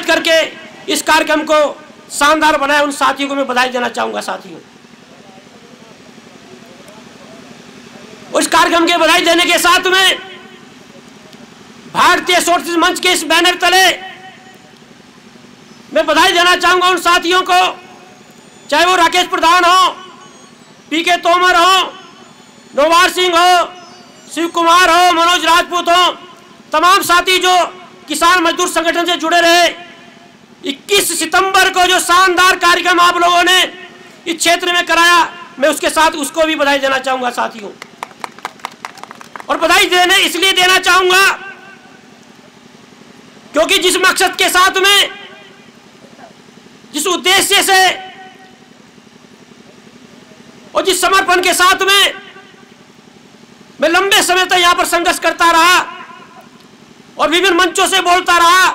करके इस कार्यक्रम को शानदार बनाया, उन साथियों को मैं बधाई देना चाहूंगा। साथियों, उस कार्यक्रम के बधाई देने के साथ में भारतीय सोशलिस्ट मंच के इस बैनर तले मैं बधाई देना चाहूंगा उन साथियों को, चाहे वो राकेश प्रधान हो, पीके तोमर हो, नौवार सिंह हो, शिव कुमार हो, मनोज राजपूत हो, तमाम साथी जो किसान मजदूर संगठन से जुड़े रहे। 21 सितंबर को जो शानदार कार्यक्रम आप लोगों ने इस क्षेत्र में कराया, मैं उसके साथ उसको भी बधाई देना चाहूंगा साथियों। और बधाई देने इसलिए देना चाहूंगा क्योंकि जिस मकसद के साथ में, जिस उद्देश्य से और जिस समर्पण के साथ में मैं लंबे समय तक यहां पर संघर्ष करता रहा और विभिन्न मंचों से बोलता रहा,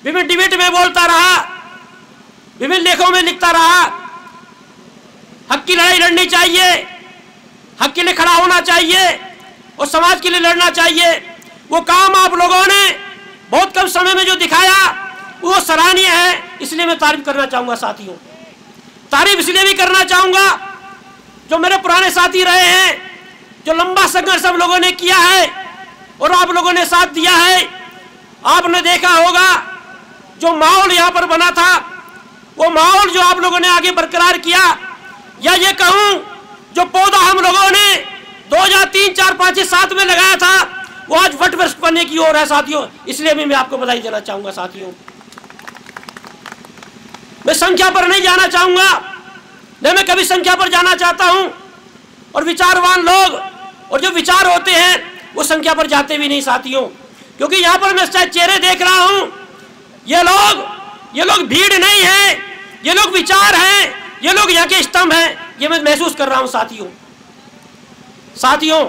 विभिन्न डिबेट में बोलता रहा, विभिन्न लेखों में लिखता रहा, हक की लड़ाई लड़नी चाहिए, हक के लिए खड़ा होना चाहिए और समाज के लिए लड़ना चाहिए। वो काम आप लोगों ने बहुत कम समय में जो दिखाया वो सराहनीय है, इसलिए मैं तारीफ करना चाहूंगा साथियों। तारीफ इसलिए भी करना चाहूंगा जो मेरे पुराने साथी रहे हैं, जो लंबा संघर्ष आप लोगों ने किया है और आप लोगों ने साथ दिया है। आपने देखा होगा जो माहौल यहाँ पर बना था, वो माहौल जो आप लोगों ने आगे बरकरार किया, या ये कहूं जो पौधा हम लोगों ने 2003, 4, 5, 7 में लगाया था, वो आज वट वृक्ष बनने की ओर है साथियों। इसलिए भी मैं आपको बधाई देना चाहूंगा साथियों। मैं संख्या पर नहीं जाना चाहूंगा, नहीं मैं कभी संख्या पर जाना चाहता हूं, और विचारवान लोग और जो विचार होते हैं वो संख्या पर जाते भी नहीं साथियों। क्योंकि यहां पर मैं चेहरे देख रहा हूं, ये लोग भीड़ नहीं है, ये लोग विचार हैं, ये लोग यहाँ के स्तंभ हैं, ये मैं महसूस कर रहा हूं साथियों।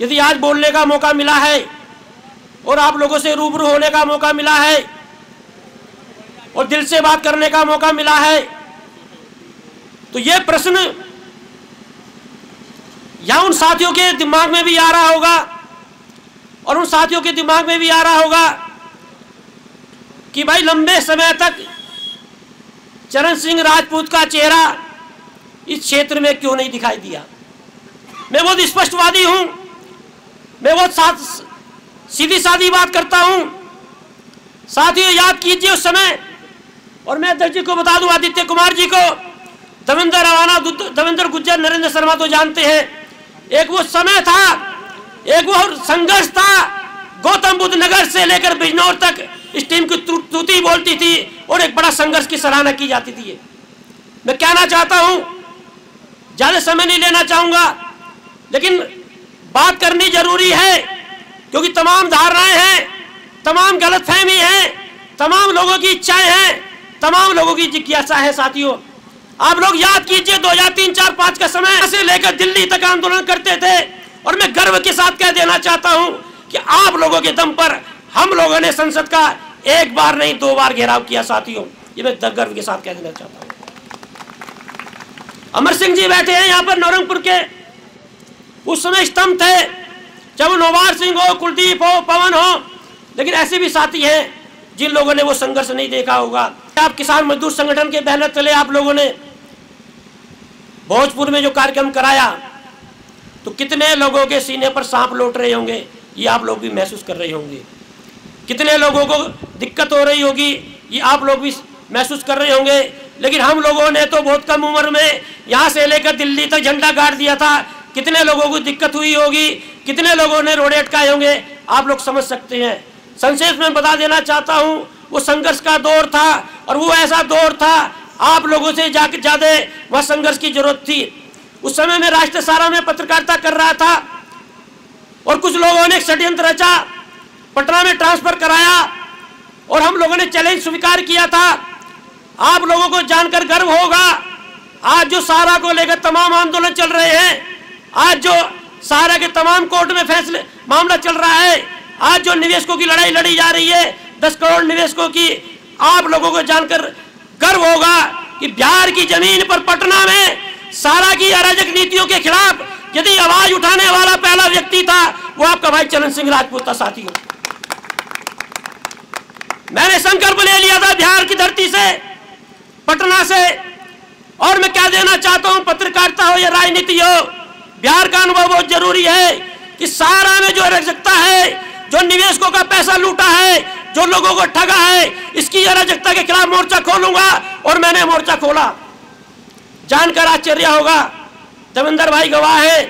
यदि आज बोलने का मौका मिला है और आप लोगों से रूबरू होने का मौका मिला है और दिल से बात करने का मौका मिला है, तो ये प्रश्न या उन साथियों के दिमाग में भी आ रहा होगा और उन साथियों के दिमाग में भी आ रहा होगा कि भाई लंबे समय तक चरण सिंह राजपूत का चेहरा इस क्षेत्र में क्यों नहीं दिखाई दिया। मैं बहुत स्पष्टवादी हूं, मैं बहुत सीधी सादी बात करता हूं साथियों। याद कीजिए उस समय, और मैं अध्यक्ष जी को बता दूं, आदित्य कुमार जी को, देवेंद्र रवाना, देवेंद्र गुज्जर, नरेंद्र शर्मा तो जानते हैं। एक वो समय था, एक वो संघर्ष था, गौतम बुद्ध नगर से लेकर बिजनौर तक इस टीम की तूती बोलती थी और एक बड़ा संघर्ष की सराहना की जाती थी। मैं कहना चाहता हूं, ज्यादा समय नहीं लेना चाहूंगा, लेकिन बात करनी जरूरी है क्योंकि तमाम धारणाएं हैं, तमाम गलतफहमी है, तमाम लोगों की इच्छाएं हैं, तमाम लोगों की जिज्ञासा है साथियों। आप लोग याद कीजिए 2003, 4, 5 का समय से लेकर दिल्ली तक आंदोलन करते थे, और मैं गर्व के साथ कह देना चाहता हूं कि आप लोगों के दम पर हम लोगों ने संसद का 1 बार नहीं 2 बार घेराव किया साथियों। ये मैं गर्व के साथ कह देना चाहता हूं। अमर सिंह जी बैठे हैं यहाँ पर नौरंगपुर के, उस समय स्तंभ थे, चाहे वो नौवार सिंह हो, कुलदीप हो, पवन हो, लेकिन ऐसे भी साथी हैं जिन लोगों ने वो संघर्ष नहीं देखा होगा। आप किसान मजदूर संगठन के बैनर तले आप लोगों ने भोजपुर में जो कार्यक्रम कराया, तो कितने लोगों के सीने पर सांप लौट रहे होंगे, ये आप लोग भी महसूस कर रहे होंगे। कितने लोगों को दिक्कत हो रही होगी, ये आप लोग भी महसूस कर रहे होंगे। लेकिन हम लोगों ने तो बहुत कम उम्र में यहाँ से लेकर दिल्ली तक झंडा गाड़ दिया था। कितने लोगों को दिक्कत हुई होगी, कितने लोगों ने रोड़े अटकाए होंगे, आप लोग समझ सकते हैं। संक्षेप में बता देना चाहता हूँ, वो संघर्ष का दौर था और वो ऐसा दौर था आप लोगों से ज्यादा वह संघर्ष की जरूरत थी। उस समय मैं राष्ट्र सहारा में पत्रकारिता कर रहा था और कुछ लोगों ने एक षड्यंत्र रचा, पटना में ट्रांसफर कराया और हम लोगों ने चैलेंज स्वीकार किया था। आप लोगों को जानकर गर्व होगा, आज जो सहारा को लेकर तमाम आंदोलन चल रहे हैं, आज जो सहारा के तमाम कोर्ट में फैसले मामला चल रहा है, आज जो निवेशकों की लड़ाई लड़ी जा रही है 10 करोड़ निवेशकों की, आप लोगों को जानकर गर्व होगा कि बिहार की जमीन पर पटना में सहारा की अराजक नीतियों के खिलाफ यदि आवाज उठाने वाला पहला व्यक्ति था, वो आपका भाई चरण सिंह राजपूत था साथियों। मैंने संकल्प ले लिया था बिहार की धरती से, पटना से। और मैं क्या देना चाहता हूं, पत्रकारिता हो या राजनीति हो, बिहार का अनुभव बहुत जरूरी है कि सारा में जो अराजकता है, जो निवेशकों का पैसा लूटा है, जो लोगों को ठगा है, इसकी अराजकता के खिलाफ मोर्चा खोलूंगा। और मैंने मोर्चा खोला। जानकर आश्चर्य होगा, देवेंद्र भाई गवाह है,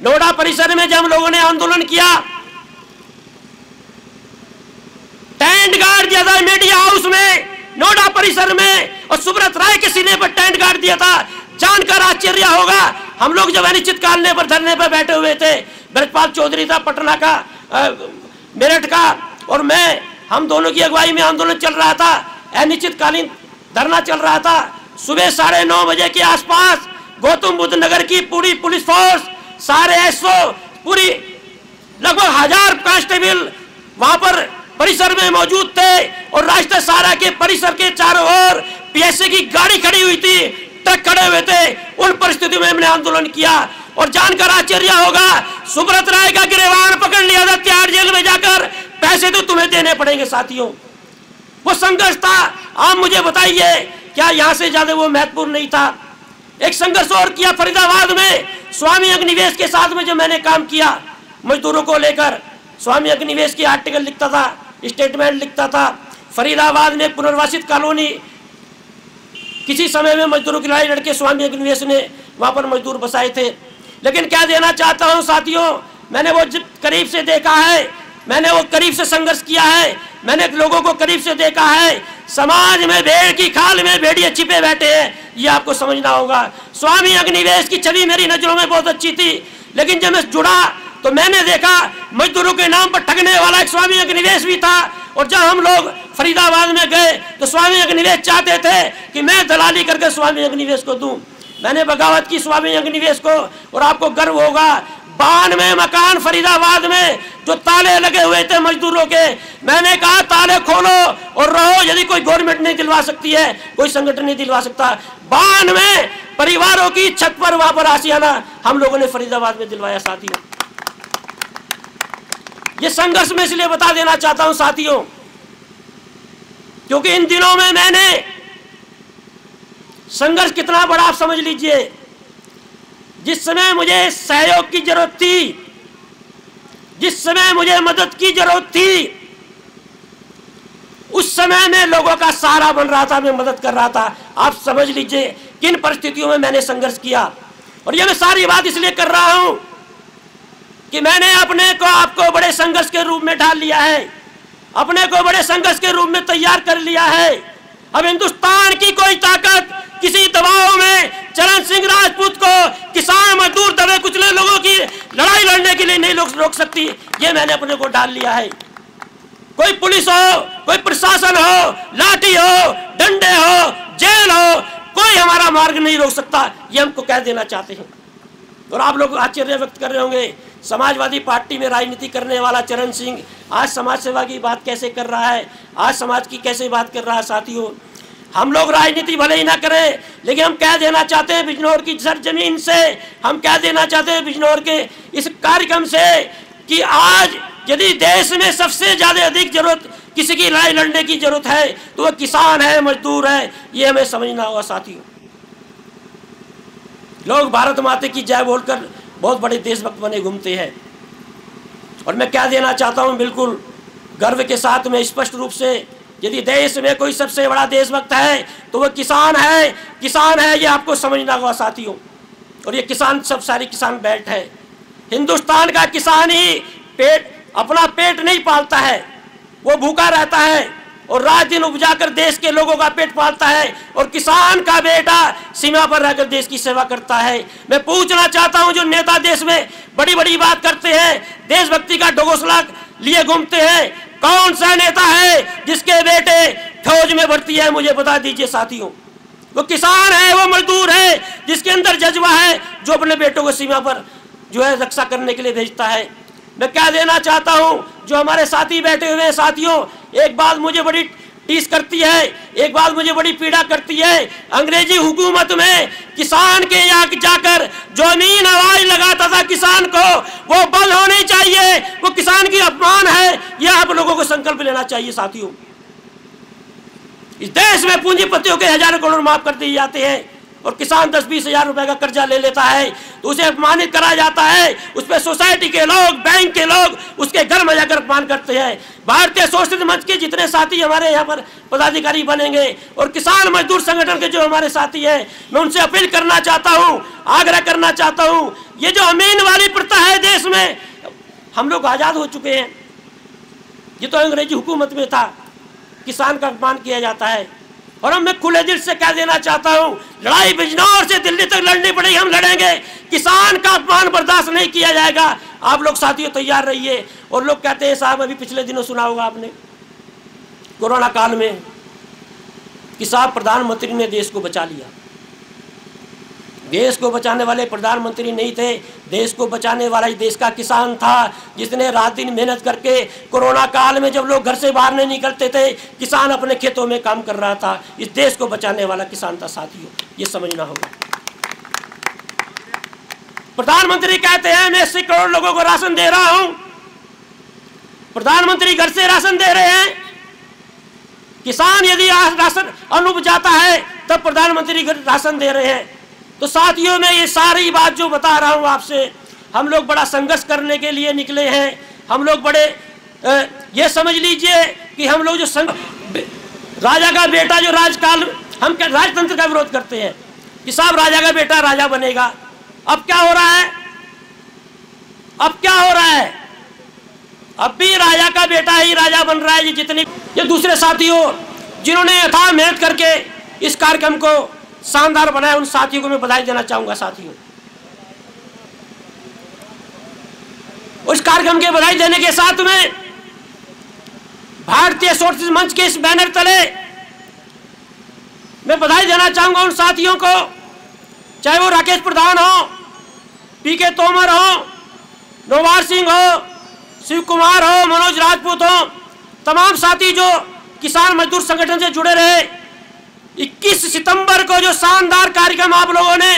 नोएडा परिसर में जब हम लोगों ने आंदोलन किया, टेंट गाड़ दिया था मीडिया हाउस में, नोएडा परिसर में, और सुब्रत राय के सीने पर टेंट गाड़ दिया था। जानकर आश्चर्य होगा, हम लोग जब अनिश्चितकालीन पर धरने पर बैठे हुए थे, ब्रजपाल चौधरी था पटना का, मेरठ का, और मैं, हम दोनों की अगुवाई में आंदोलन चल रहा था, अनिश्चितकालीन धरना चल रहा था। सुबह 9:30 बजे के आसपास गौतम बुद्ध नगर की पूरी पुलिस फोर्स, सारे एसओ, पूरी लगभग 1000 कांस्टेबल वहां पर परिसर में मौजूद थे। और राष्ट्रीय सहारा के परिसर के चारों ओर पीएसए की गाड़ी खड़ी हुई थी, ट्रक खड़े हुए थे। उन परिस्थितियों में हमने आंदोलन किया। और जानकर आश्चर्य होगा, सुब्रत राय का गिरफ्तार पकड़ लिया था तिहाड़ जेल में जाकर, पैसे तो तुम्हें देने पड़ेंगे। साथियों, वो संघर्ष था। आप मुझे बताइए, क्या यहां से ज्यादा वो महत्वपूर्ण नहीं था? एक संघर्ष और किया फरीदाबाद में, स्वामी अग्निवेश के साथ में जो मैंने काम किया मजदूरों को लेकर। स्वामी अग्निवेश की आर्टिकल लिखता था, स्टेटमेंट लिखता था। फरीदाबाद में पुनर्वासित कॉलोनी, किसी समय में मजदूरों की लड़ाई लड़के स्वामी अग्निवेश ने वहां पर मजदूर बसाए थे। लेकिन क्या देना चाहता हूं साथियों, मैंने वो करीब से देखा है, मैंने वो करीब से संघर्ष किया है, मैंने लोगों को करीब से देखा है। समाज में भेड़ की खाल में भेड़िए छिपे बैठे हैं, ये आपको समझना होगा। स्वामी अग्निवेश की छवि मेरी नजरों में बहुत अच्छी थी, लेकिन जब मैं जुड़ा तो मैंने देखा मजदूरों के नाम पर ठगने वाला एक स्वामी अग्निवेश भी था। और जब हम लोग फरीदाबाद में गए तो स्वामी अग्निवेश चाहते थे कि मैं दलाली करके स्वामी अग्निवेश को दूं। मैंने बगावत की स्वामी अग्निवेश को, और आपको गर्व होगा, 92 मकान फरीदाबाद में जो ताले लगे हुए थे मजदूरों के, मैंने कहा ताले खोलो और रहो। यदि कोई गवर्नमेंट नहीं दिलवा सकती है, कोई संगठन नहीं दिलवा सकता। 92 परिवारों की छत पर वहां पर आशियाना हम लोगों ने फरीदाबाद में दिलवाया। साथियों, ये संघर्ष में इसलिए बता देना चाहता हूं साथियों, क्योंकि इन दिनों में मैंने संघर्ष कितना बड़ा आप समझ लीजिए। जिस समय मुझे सहयोग की जरूरत थी, जिस समय मुझे मदद की जरूरत थी, उस समय मैं लोगों का सहारा बन रहा था, मैं मदद कर रहा था। आप समझ लीजिए किन परिस्थितियों में मैंने संघर्ष किया। और ये मैं सारी बात इसलिए कर रहा हूं कि मैंने अपने को आपको बड़े संघर्ष के रूप में ढाल लिया है, अपने को बड़े संघर्ष के रूप में तैयार कर लिया है। अब हिंदुस्तान की कोई ताकत किसी दबाव में चरण सिंह राजपूत को, किसान मजदूर दबे कुचले लोगों की लड़ाई लड़ने के लिए नहीं रोक सकती। ये मैंने अपने को डाल लिया है। कोई पुलिस हो, कोई प्रशासन हो, लाठी हो, डंडे हो, जेल हो, कोई हमारा मार्ग नहीं रोक सकता। ये हमको कह देना चाहते हैं। और आप लोग आश्चर्य व्यक्त कर रहे होंगे, समाजवादी पार्टी में राजनीति करने वाला चरण सिंह आज समाज सेवा की बात कैसे कर रहा है, आज समाज की कैसे बात कर रहा है। साथियों, हम लोग राजनीति भले ही ना करें, लेकिन हम कह देना चाहते हैं बिजनौर की सरजमीन से, हम कह देना चाहते हैं बिजनौर के इस कार्यक्रम से कि आज यदि देश में सबसे ज्यादा अधिक जरूरत किसी की लड़ाई लड़ने की जरूरत है तो वह किसान है, मजदूर है। ये हमें समझना होगा। साथियों, लोग भारत माता की जय बोलकर बहुत बड़े देशभक्त बने घूमते हैं। और मैं क्या देना चाहता हूं, बिल्कुल गर्व के साथ में स्पष्ट रूप से, यदि देश में कोई सबसे बड़ा देशभक्त है तो वह किसान है। किसान है, ये आपको समझना होगा साथियों। और ये किसान सब सारी किसान बेल्ट है। हिंदुस्तान का किसान ही अपना पेट नहीं पालता है, वो भूखा रहता है और रात दिन उपजाकर देश के लोगों का पेट पालता है। और किसान का बेटा सीमा पर रहकर देश की सेवा करता है। मैं पूछना चाहता हूं, जो नेता देश में बड़ी बड़ी बात करते हैं, देशभक्ति का ढोंगसला लिए घूमते हैं, कौन सा नेता है जिसके बेटे फौज में भर्ती है? मुझे बता दीजिए साथियों। वो किसान है, वो मजदूर है, जिसके अंदर जज्बा है, जो अपने बेटों को सीमा पर जो है रक्षा करने के लिए भेजता है। मैं क्या देना चाहता हूं, जो हमारे साथी बैठे हुए हैं साथियों, एक बात मुझे बड़ी टीस करती है। एक बात मुझे बड़ी पीड़ा करती है, अंग्रेजी हुकूमत में किसान के यहाँ जाकर जमीन आवाज लगाता था किसान को, वो बंद होनी चाहिए, वो किसान की अपमान है, यह आप लोगों को संकल्प लेना चाहिए। साथियों, इस देश में पूंजीपतियों के हजारों करोड़ माफ कर दिए जाते हैं और किसान 10-20 हजार रुपए का कर्जा ले लेता है तो उसे अपमानित करा जाता है। उस पर सोसाइटी के लोग, बैंक के लोग उसके घर में जाकर अपमान करते हैं। भारतीय सोशलिस्ट मंच के जितने साथी हमारे यहाँ पर पदाधिकारी बनेंगे और किसान मजदूर संगठन के जो हमारे साथी हैं, मैं उनसे अपील करना चाहता हूँ, आग्रह करना चाहता हूँ, ये जो अमीन वाली प्रथा है देश में, हम लोग आज़ाद हो चुके हैं। ये तो अंग्रेजी हुकूमत में था, किसान का अपमान किया जाता है। और हम मैं खुले दिल से कह देना चाहता हूं, लड़ाई बिजनौर से दिल्ली तक लड़नी पड़ेगी, हम लड़ेंगे, किसान का अपमान बर्दाश्त नहीं किया जाएगा। आप लोग साथियों तैयार रहिए। और लोग कहते हैं साहब, अभी पिछले दिनों सुना होगा आपने कोरोना काल में कि साहब प्रधानमंत्री ने देश को बचा लिया। देश को बचाने वाले प्रधानमंत्री नहीं थे, देश को बचाने वाला ही देश का किसान था, जिसने रात दिन मेहनत करके कोरोना काल में जब लोग घर से बाहर नहीं निकलते थे, किसान अपने खेतों में काम कर रहा था। इस देश को बचाने वाला किसान था। साथियों, ये समझना होगा। प्रधानमंत्री कहते हैं मैं 80 करोड़ लोगों को राशन दे रहा हूं। प्रधानमंत्री घर से राशन दे रहे हैं। किसान यदि राशन अन्न उपजाता है तब प्रधानमंत्री राशन दे रहे हैं। तो साथियों, मैं ये सारी बात जो बता रहा हूँ आपसे, हम लोग बड़ा संघर्ष करने के लिए निकले हैं। हम लोग बड़े ये समझ लीजिए कि हम लोग जो राजा का बेटा जो राजकाल, हम राजतंत्र का विरोध करते हैं कि साहब राजा का बेटा राजा बनेगा। अब क्या हो रहा है? अब क्या हो रहा है? अब भी राजा का बेटा ही राजा बन रहा है। ये दूसरे साथियों जिन्होंने यथार्थ मेहनत करके इस कार्यक्रम को शानदार बनाया, उन साथियों को मैं बधाई देना चाहूंगा। साथियों, उस कार्यक्रम के बधाई देने के साथ में भारतीय सोशलिस्ट मंच के इस बैनर तले मैं बधाई देना चाहूंगा उन साथियों को, चाहे वो राकेश प्रधान हो, पीके तोमर हो, नौवार सिंह हो, शिव कुमार हो, मनोज राजपूत हो, तमाम साथी जो किसान मजदूर संगठन से जुड़े रहे। 21 सितंबर को जो शानदार कार्यक्रम आप लोगों ने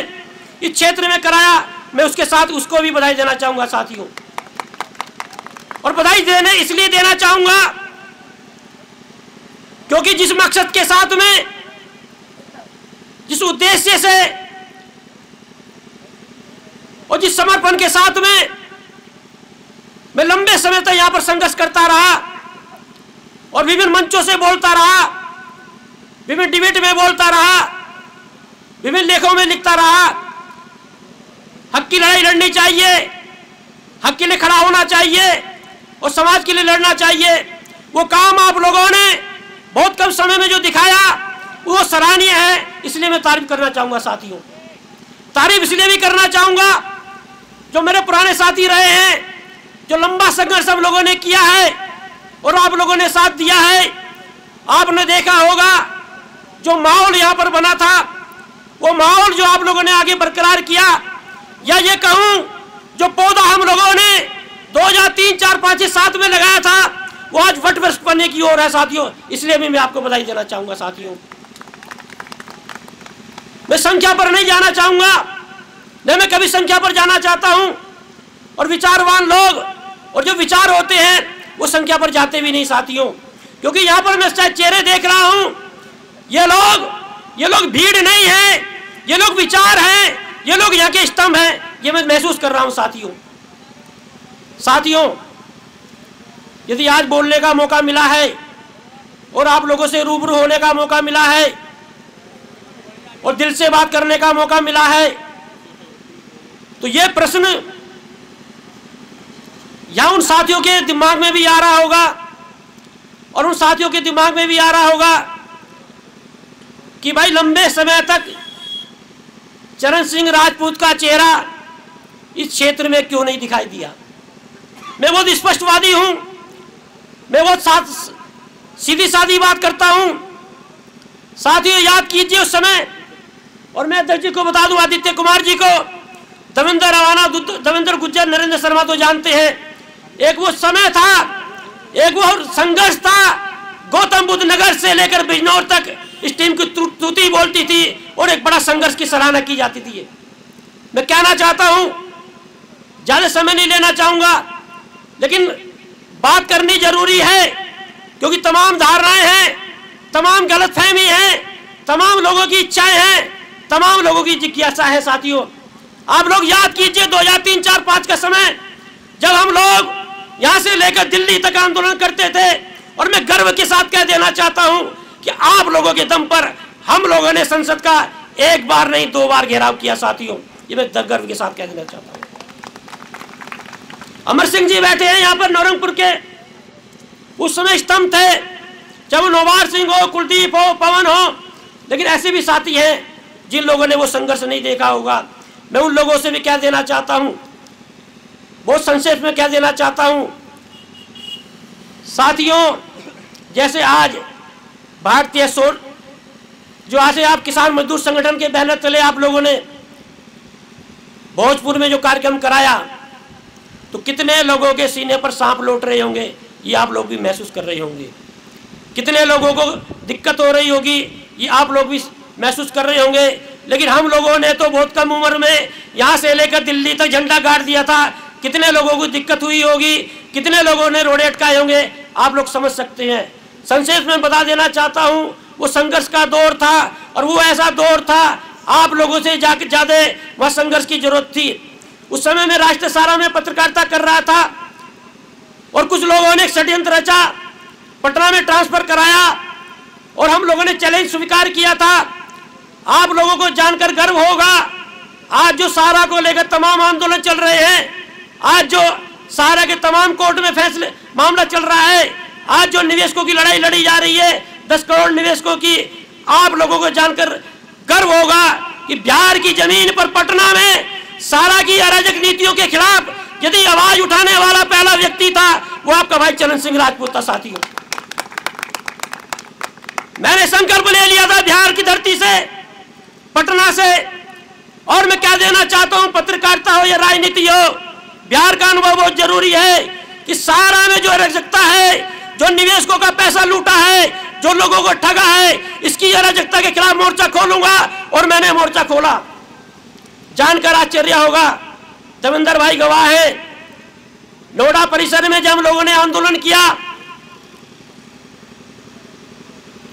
इस क्षेत्र में कराया, मैं उसके साथ उसको भी बधाई देना चाहूंगा साथियों। और बधाई देने इसलिए देना चाहूंगा क्योंकि जिस मकसद के साथ में, जिस उद्देश्य से और जिस समर्पण के साथ में मैं लंबे समय तक यहां पर संघर्ष करता रहा और विभिन्न मंचों से बोलता रहा, विभिन्न डिबेट में बोलता रहा, विभिन्न लेखों में लिखता रहा, हक की लड़ाई लड़नी चाहिए, हक के लिए खड़ा होना चाहिए और समाज के लिए लड़ना चाहिए। वो काम आप लोगों ने बहुत कम समय में जो दिखाया वो सराहनीय है, इसलिए मैं तारीफ करना चाहूंगा साथियों। तारीफ इसलिए भी करना चाहूंगा जो मेरे पुराने साथी रहे हैं, जो लंबा संघर्ष हम लोगों ने किया है और आप लोगों ने साथ दिया है। आपने देखा होगा जो माहौल यहाँ पर बना था, वो माहौल जो आप लोगों ने आगे बरकरार किया, या ये कहूँ जो पौधा हम लोगों ने 2003, 4, 5, 7 में लगाया था, वो आज वट वृक्ष बनने की ओर है साथियों। इसलिए भी मैं आपको बधाई देना चाहूंगा साथियों। मैं संख्या पर नहीं जाना चाहूंगा, नहीं मैं कभी संख्या पर जाना चाहता हूं। और विचारवान लोग और जो विचार होते हैं वो संख्या पर जाते भी नहीं साथियों, क्योंकि यहाँ पर मैं चेहरे देख रहा हूं, ये लोग भीड़ नहीं है, ये लोग विचार हैं, ये लोग यहाँ के स्तंभ हैं, ये मैं महसूस कर रहा हूं साथियों। यदि आज बोलने का मौका मिला है और आप लोगों से रूबरू होने का मौका मिला है और दिल से बात करने का मौका मिला है, तो ये प्रश्न या उन साथियों के दिमाग में भी आ रहा होगा और उन साथियों के दिमाग में भी आ रहा होगा कि भाई लंबे समय तक चरण सिंह राजपूत का चेहरा इस क्षेत्र में क्यों नहीं दिखाई दिया। मैं बहुत स्पष्टवादी हूं, मैं बहुत सीधी सादी बात करता हूं साथियों। याद कीजिए उस समय, और मैं अध्यक्ष जी को बता दूं, आदित्य कुमार जी को, देवेंद्र रवाना, देवेंद्र गुज्जर, नरेंद्र शर्मा तो जानते हैं। एक वो समय था, एक वो संघर्ष था गौतम बुद्ध नगर से लेकर बिजनौर तक इस टीम की स्तुति बोलती थी और एक बड़ा संघर्ष की सराहना की जाती थी। मैं कहना चाहता हूं, ज्यादा समय नहीं लेना चाहूंगा, लेकिन बात करनी जरूरी है, क्योंकि तमाम धारणाएं हैं, तमाम गलतफहमी है, तमाम लोगों की इच्छाएं हैं, तमाम लोगों की जिज्ञासा है। साथियों, आप लोग याद कीजिए 2003, 4, 5 का समय, जब हम लोग यहां से लेकर दिल्ली तक आंदोलन करते थे, और मैं गर्व के साथ कह देना चाहता हूं कि आप लोगों के दम पर हम लोगों ने संसद का एक बार नहीं 2 बार घेराव किया। साथियों, ये मैं गर्व के साथ कह देना चाहता हूं। अमर सिंह जी बैठे हैं यहाँ पर नौरंगपुर के, उस समय स्तंभ थे, चाहे वो नौबार सिंह हो, कुलदीप हो, पवन हो, लेकिन ऐसे भी साथी हैं जिन लोगों ने वो संघर्ष नहीं देखा होगा। मैं उन लोगों से भी कह देना चाहता हूं, बहुत संक्षेप में कह देना चाहता हूं। साथियों, जैसे आज भारतीय सोल जो आज से आप किसान मजदूर संगठन के बैनर तले आप लोगों ने भोजपुर में जो कार्यक्रम कराया, तो कितने लोगों के सीने पर सांप लौट रहे होंगे, ये आप लोग भी महसूस कर रहे होंगे। कितने लोगों को दिक्कत हो रही होगी, ये आप लोग भी महसूस कर रहे होंगे। लेकिन हम लोगों ने तो बहुत कम उम्र में यहाँ से लेकर दिल्ली तक झंडा गाड़ दिया था। कितने लोगों को दिक्कत हुई होगी, कितने लोगों ने रोड़े अटकाए होंगे, आप लोग समझ सकते हैं। संक्षेप में बता देना चाहता हूँ, वो संघर्ष का दौर था, और वो ऐसा दौर था आप लोगों से जाकर ज्यादा वह संघर्ष की जरूरत थी। उस समय मैं राष्ट्रीय सहारा में पत्रकारिता कर रहा था, और कुछ लोगों ने षड्यंत्र रचा, पटना में ट्रांसफर कराया, और हम लोगों ने चैलेंज स्वीकार किया था। आप लोगों को जानकर गर्व होगा, आज जो सहारा को लेकर तमाम आंदोलन चल रहे हैं, आज जो सहारा के तमाम कोर्ट में फैसले मामला चल रहा है, आज जो निवेशकों की लड़ाई लड़ी जा रही है 10 करोड़ निवेशकों की, आप लोगों को जानकर गर्व होगा कि बिहार की जमीन पर पटना में सहारा की अराजक नीतियों के खिलाफ यदि आवाज उठाने वाला पहला व्यक्ति था, वो आपका भाई चरण सिंह राजपूत था। साथियों, मैंने संकल्प ले लिया था बिहार की धरती से, पटना से, और मैं क्या देना चाहता हूं, पत्रकारिता हो या राजनीति हो, बिहार का अनुभव बहुत जरूरी है कि सहारा में जो अराजकता है, जो निवेशकों का पैसा लूटा है, जो लोगों को ठगा है, इसकी अराजकता के खिलाफ मोर्चा खोलूंगा। और मैंने मोर्चा खोला। जानकर आश्चर्य होगा, देवेंद्र भाई गवाह है, नोएडा परिसर में जब हम लोगों ने आंदोलन किया,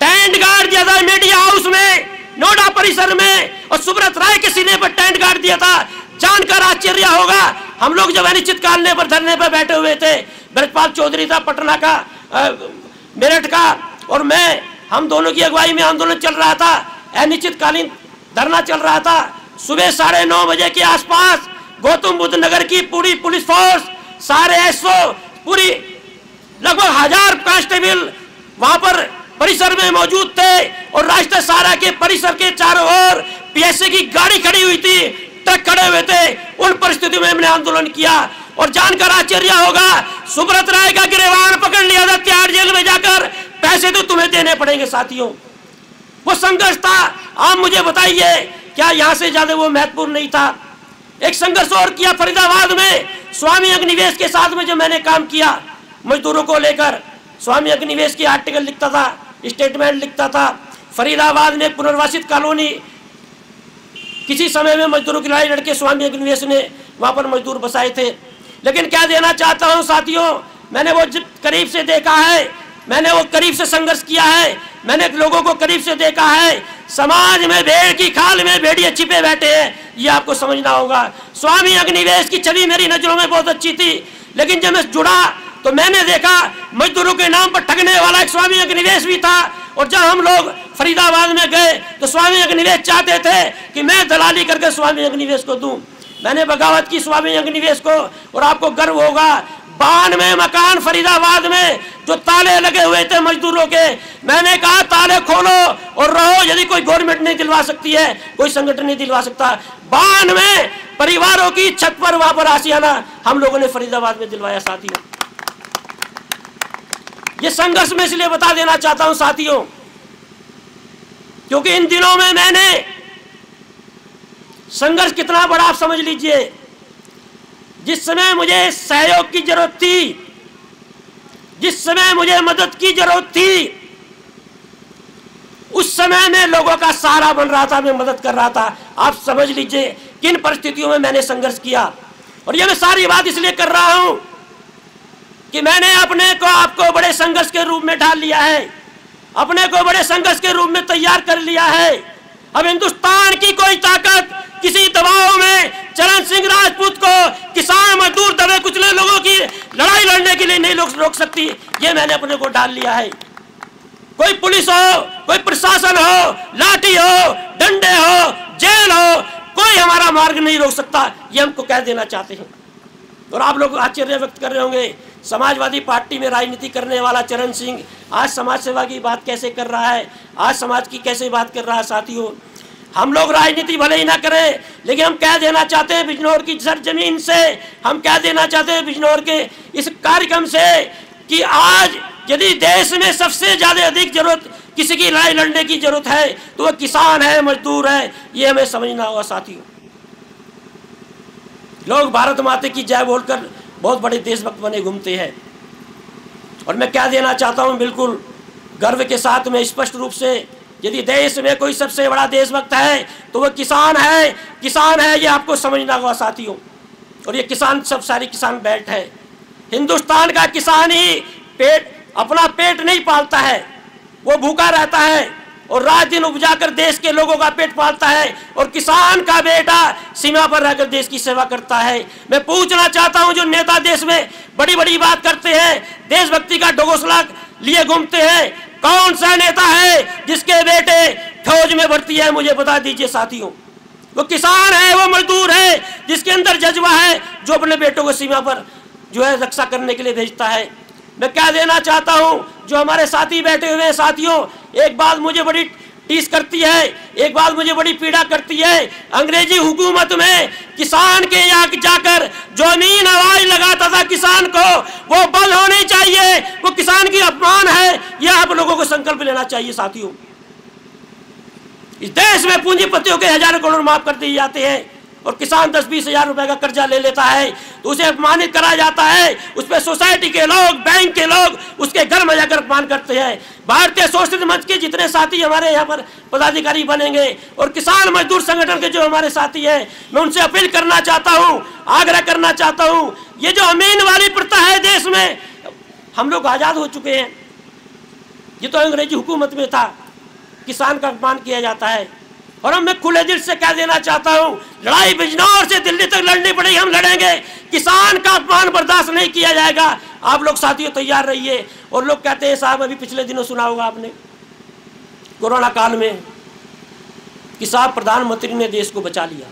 टेंट गाड़ दिया था मीडिया हाउस में, नोएडा परिसर में, और सुब्रत राय के सीने पर टेंट गाड़ दिया था। जानकर आश्चर्य होगा, हम लोग जब अनिश्चितकालीन पर धरने पर बैठे हुए थे, ब्रजपाल चौधरी था पटना का, मेरठ का, और मैं, हम दोनों की अगुवाई में आंदोलन चल रहा था, अनिश्चितकालीन धरना चल रहा था। सुबह 9:30 बजे के आसपास गौतम बुद्ध नगर की पूरी पुलिस फोर्स, सारे एसओ, पूरी लगभग 1000 कांस्टेबल वहां पर परिसर में मौजूद थे, और राष्ट्रीय सहारा के परिसर के चारों ओर पीएसए की गाड़ी खड़ी हुई थी, ट्रक खड़े हुए थे। उन परिस्थितियों में हमने आंदोलन किया, और जानकर आश्चर्य होगा, सुब्रत राय का गिरफ्तार पकड़ लिया था तिहाड़ जेल में जाकर, पैसे तो तुम्हें देने पड़ेंगे। साथियों, वो संघर्ष था। आप मुझे बताइए, क्या यहां से ज्यादा वो महत्वपूर्ण नहीं था? एक संघर्ष और किया फरीदाबाद में, स्वामी अग्निवेश के साथ में जो मैंने काम किया मजदूरों को लेकर, स्वामी अग्निवेश की आर्टिकल लिखता था, स्टेटमेंट लिखता था। फरीदाबाद में पुनर्वासित कॉलोनी किसी समय में मजदूरों की लड़ाई लड़के स्वामी अग्निवेश ने वहां पर मजदूर बसाए थे। लेकिन क्या देना चाहता हूं साथियों, मैंने वो करीब से देखा है, मैंने वो करीब से संघर्ष किया है, मैंने लोगों को करीब से देखा है। समाज में भेड़ की खाल में भेड़िए छिपे बैठे हैं, ये आपको समझना होगा। स्वामी अग्निवेश की छवि मेरी नजरों में बहुत अच्छी थी, लेकिन जब मैं जुड़ा तो मैंने देखा मजदूरों के नाम पर ठगने वाला एक स्वामी अग्निवेश भी था। और जब हम लोग फरीदाबाद में गए तो स्वामी अग्निवेश चाहते थे कि मैं दलाली करके स्वामी अग्निवेश को दूं। मैंने बगावत की स्वामी अग्निवेश को, और आपको गर्व होगा 92 मकान फरीदाबाद में जो ताले लगे हुए थे मजदूरों के, मैंने कहा ताले खोलो और रहो। यदि कोई गवर्नमेंट नहीं दिलवा सकती है, कोई संगठन नहीं दिलवा सकता। 92 परिवारों की छत पर वहां पर आशियाना हम लोगों ने फरीदाबाद में दिलवाया। साथियों, ये संघर्ष में इसलिए बता देना चाहता हूं साथियों, क्योंकि इन दिनों में मैंने संघर्ष कितना बड़ा आप समझ लीजिए। जिस समय मुझे सहयोग की जरूरत थी, जिस समय मुझे मदद की जरूरत थी, उस समय में लोगों का सहारा बन रहा था, मैं मदद कर रहा था। आप समझ लीजिए किन परिस्थितियों में मैंने संघर्ष किया। और ये मैं सारी बात इसलिए कर रहा हूं कि मैंने अपने को आपको बड़े संघर्ष के रूप में ढाल लिया है, अपने को बड़े संघर्ष के रूप में तैयार कर लिया है। अब हिंदुस्तान की कोई ताकत किसी दबाव में चरण सिंह राजपूत को, किसान मजदूर दबे कुचले लोगों की लड़ाई लड़ने के लिए नहीं रोक सकती। ये मैंने अपने को डाल लिया है। कोई पुलिस हो, कोई प्रशासन हो, लाठी हो, डंडे हो, जेल हो, कोई हमारा मार्ग नहीं रोक सकता। ये हमको कह देना चाहते हैं। और आप लोग आश्चर्य व्यक्त कर रहे होंगे, समाजवादी पार्टी में राजनीति करने वाला चरण सिंह आज समाज सेवा की बात कैसे कर रहा है, आज समाज की कैसे बात कर रहा है। साथियों, हम लोग राजनीति भले ही ना करें, लेकिन हम कह देना चाहते हैं बिजनौर की सरजमीन से, हम कह देना चाहते हैं बिजनौर के इस कार्यक्रम से कि आज यदि देश में सबसे ज्यादा अधिक जरूरत किसी की लड़ाई लड़ने की जरूरत है तो वह किसान है, मजदूर है। ये हमें समझना होगा। साथियों, लोग भारत माता की जय बोलकर बहुत बड़े देशभक्त बने घूमते हैं। और मैं क्या देना चाहता हूं, बिल्कुल गर्व के साथ में स्पष्ट रूप से, यदि देश में कोई सबसे बड़ा देशभक्त है तो वह किसान है। किसान है, ये आपको समझना होगा साथियों। और ये किसान सब सारी किसान बेल्ट है। हिंदुस्तान का किसान ही अपना पेट नहीं पालता है, वो भूखा रहता है और रात दिन उपजाकर देश के लोगों का पेट पालता है। और किसान का बेटा सीमा पर रहकर देश की सेवा करता है। मैं पूछना चाहता हूं, जो नेता देश में बड़ी बड़ी बात करते हैं, देशभक्ति का ढोंसला लिए घूमते हैं, कौन सा नेता है जिसके बेटे फौज में भर्ती है? मुझे बता दीजिए साथियों। वो किसान है, वो मजदूर है, जिसके अंदर जज्बा है, जो अपने बेटों को सीमा पर जो है रक्षा करने के लिए भेजता है। मैं क्या देना चाहता हूं, जो हमारे साथी बैठे हुए हैं साथियों, एक बात मुझे बड़ी टीस करती है, एक बात मुझे बड़ी पीड़ा करती है। अंग्रेजी हुकूमत में किसान के यहाँ जाकर जमीन आवाज लगाता था किसान को, वो बंद होनी चाहिए। वो किसान की अपमान है, यह आप लोगों को संकल्प लेना चाहिए साथियों। इस देश में पूंजीपतियों के हजारों करोड़ माफ कर दिए जाते हैं और किसान 10-20 हजार रुपए का कर्जा ले लेता है तो उसे अपमानित करा जाता है। उस पर सोसाइटी के लोग, बैंक के लोग उसके घर में जाकर अपमान करते हैं। भारतीय सोशलिस्ट मंच के जितने साथी हमारे यहाँ पर पदाधिकारी बनेंगे और किसान मजदूर संगठन के जो हमारे साथी हैं, मैं उनसे अपील करना चाहता हूँ, आग्रह करना चाहता हूँ, ये जो अमीन वाली प्रथा है देश में, हम लोग आजाद हो चुके हैं। ये तो अंग्रेजी हुकूमत में था, किसान का अपमान किया जाता है। और अब मैं खुले दिल से कह देना चाहता हूं, लड़ाई बिजनौर से दिल्ली तक लड़नी पड़ेगी, हम लड़ेंगे। किसान का अपमान बर्दाश्त नहीं किया जाएगा। आप लोग साथियों तैयार रहिए। और लोग कहते हैं साहब, अभी पिछले दिनों सुना होगा आपने कोरोना काल में कि साहब प्रधानमंत्री ने देश को बचा लिया।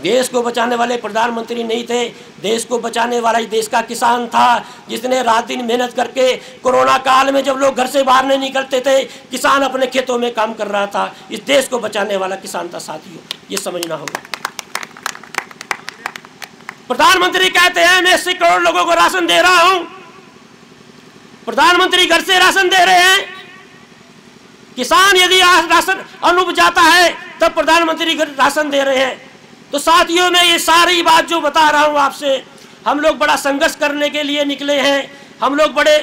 देश को बचाने वाले प्रधानमंत्री नहीं थे, देश को बचाने वाला ही देश का किसान था, जिसने रात दिन मेहनत करके कोरोना काल में जब लोग घर से बाहर नहीं निकलते थे, किसान अपने खेतों में काम कर रहा था। इस देश को बचाने वाला किसान था साथियों, ये समझना होगा। प्रधानमंत्री कहते हैं मैं 80 करोड़ लोगों को राशन दे रहा हूं। प्रधानमंत्री घर से राशन दे रहे हैं। किसान यदि राशन अन्न उपजाता है तब प्रधानमंत्री राशन दे रहे हैं। तो साथियों, मैं ये सारी बात जो बता रहा हूं आपसे, हम लोग बड़ा संघर्ष करने के लिए निकले हैं। हम लोग बड़े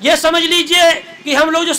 ये समझ लीजिए कि हम लोग जो